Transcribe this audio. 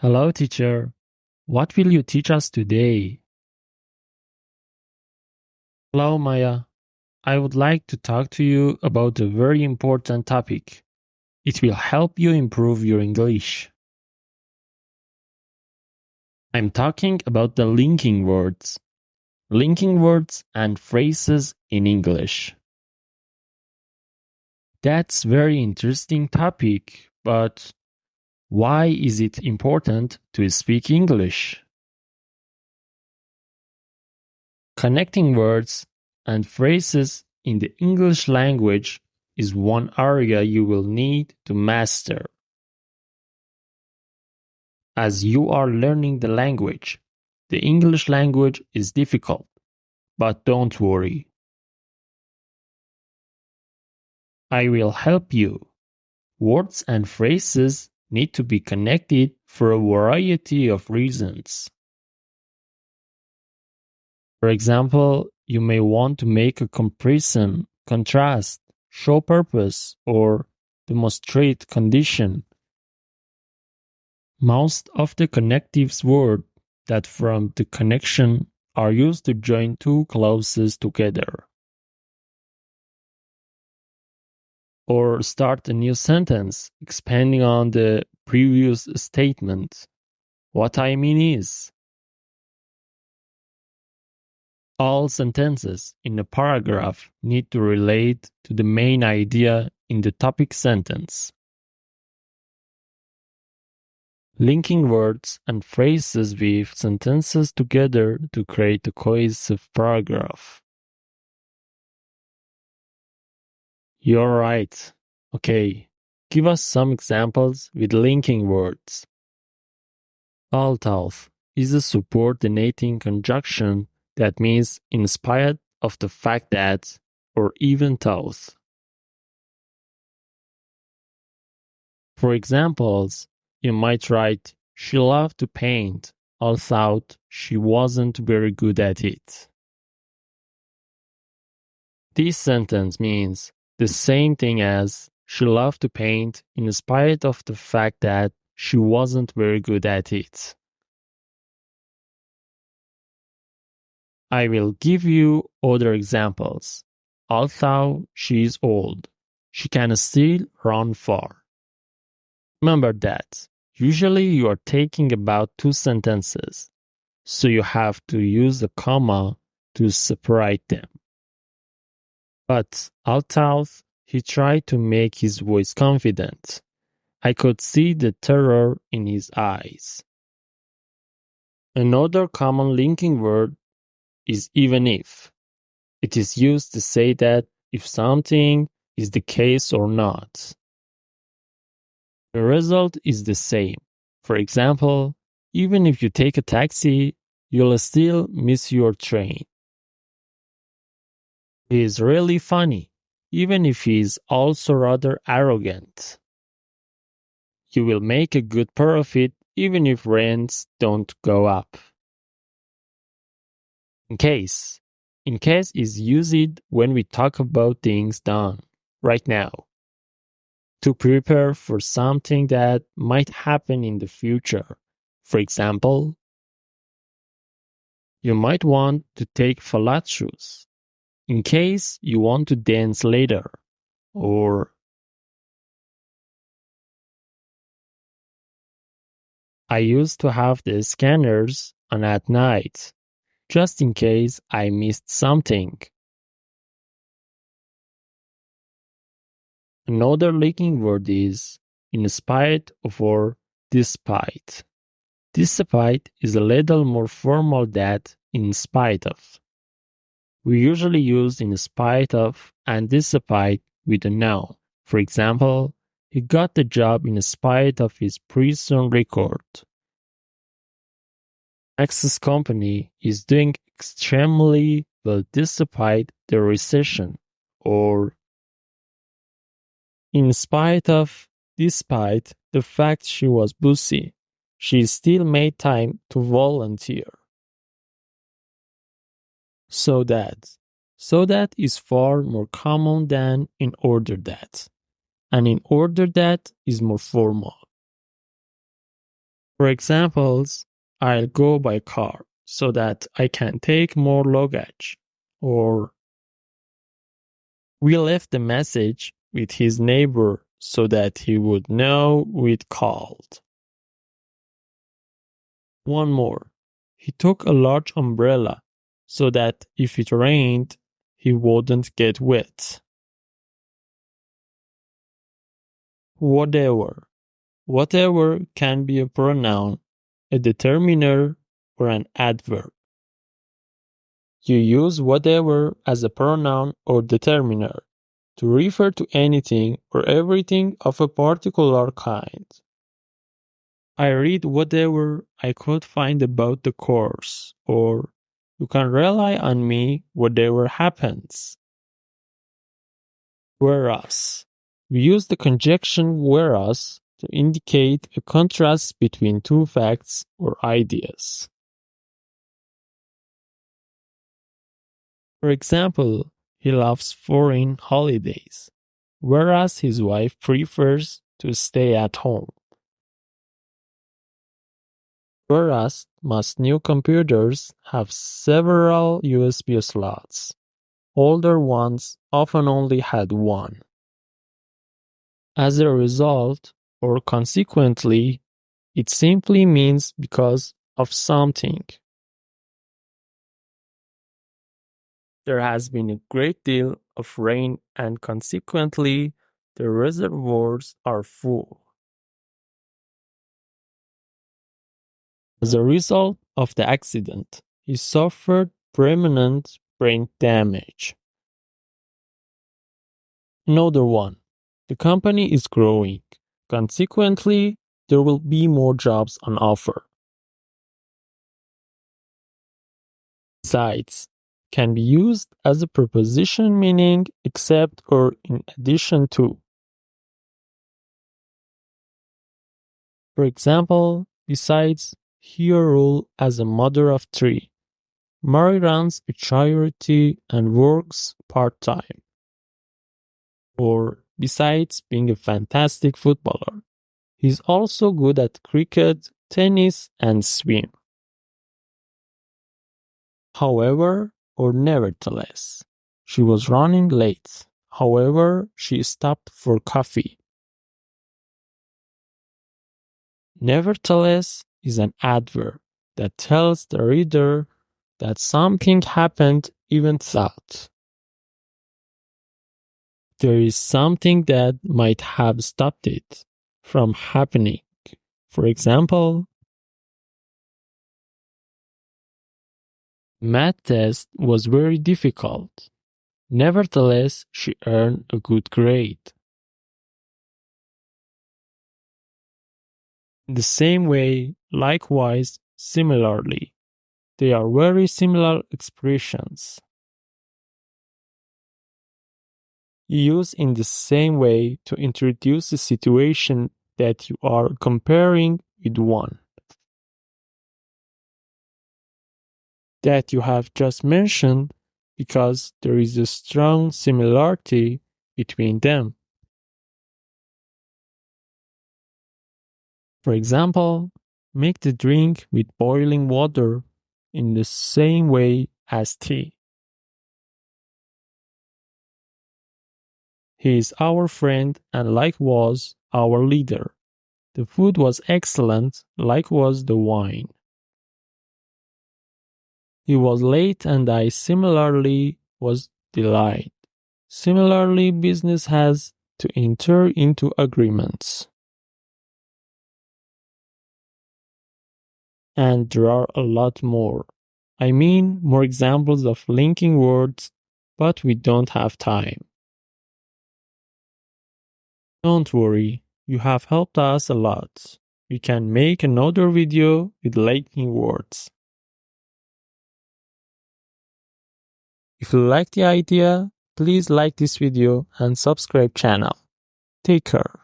Hello, teacher. What will you teach us today? Hello, Maya. I would like to talk to you about a very important topic. It will help you improve your English. I'm talking about the linking words. Linking words and phrases in English. That's very interesting topic, but why is it important to speak English? Connecting words and phrases in the English language is one area you will need to master. As you are learning the language, the English language is difficult, but don't worry. I will help you. Words and phrases need to be connected for a variety of reasons. For example, you may want to make a comparison, contrast, show purpose, or demonstrate condition. Most of the connectives words that from the connection are used to join two clauses together. Or start a new sentence expanding on the previous statement. What I mean is, all sentences in a paragraph need to relate to the main idea in the topic sentence. Linking words and phrases weave sentences together to create a cohesive paragraph. You're right. Okay, give us some examples with linking words. Although is a subordinating conjunction that means in spite of the fact that, or even though. For examples, you might write, she loved to paint, although she wasn't very good at it. This sentence means the same thing as she loved to paint in spite of the fact that she wasn't very good at it. I will give you other examples. Although she is old, she can still run far. Remember that. Usually you are taking about two sentences, so you have to use a comma to separate them. But although he tried to make his voice confident, I could see the terror in his eyes. Another common linking word is even if. It is used to say that if something is the case or not. The result is the same. For example, even if you take a taxi, you'll still miss your train. He is really funny, even if he is also rather arrogant. You will make a good profit even if rents don't go up. In case is used when we talk about things done right now, to prepare for something that might happen in the future. For example, you might want to take flat shoes in case you want to dance later, or I used to have the scanners on at night, just in case I missed something. Another linking word is in spite of or despite. Despite is a little more formal than in spite of. We usually use in spite of and despite with a noun. For example, he got the job in spite of his prison record. Max's company is doing extremely well despite the recession, or in spite of, despite the fact she was busy, she still made time to volunteer. So that is far more common than in order that, and in order that is more formal. For examples, I'll go by car so that I can take more luggage. Or we left a message with his neighbor so that he would know we'd called. One more. He took a large umbrella so that if it rained, he wouldn't get wet. Whatever. Whatever can be a pronoun, a determiner, or an adverb. You use whatever as a pronoun or determiner to refer to anything or everything of a particular kind. I read whatever I could find about the course, or you can rely on me whatever happens. Whereas. We use the conjunction whereas to indicate a contrast between two facts or ideas. For example, he loves foreign holidays, whereas his wife prefers to stay at home. Whereas most new computers have several USB slots. Older ones often only had one. As a result, or consequently, it simply means because of something. There has been a great deal of rain and consequently, the reservoirs are full. As a result of the accident, he suffered permanent brain damage. Another one. The company is growing. Consequently, there will be more jobs on offer. Besides, can be used as a preposition meaning except or in addition to. For example, besides, her role as a mother of three. Mary runs a charity and works part-time. Or, besides being a fantastic footballer, he's also good at cricket, tennis, and swim. However, or nevertheless, she was running late. However, she stopped for coffee. Nevertheless is an adverb that tells the reader that something happened even thought. There is something that might have stopped it from happening. For example, math test was very difficult. Nevertheless, she earned a good grade. In the same way, likewise, similarly, they are very similar expressions. Use in the same way to introduce a situation that you are comparing with one that you have just mentioned because there is a strong similarity between them. For example, make the drink with boiling water in the same way as tea. He is our friend and like was our leader. The food was excellent, like was the wine. He was late and I similarly was delayed. Similarly, business has to enter into agreements. And there are a lot more. I mean, more examples of linking words, but we don't have time. Don't worry, you have helped us a lot. We can make another video with linking words. If you like the idea, please like this video and subscribe channel. Take care.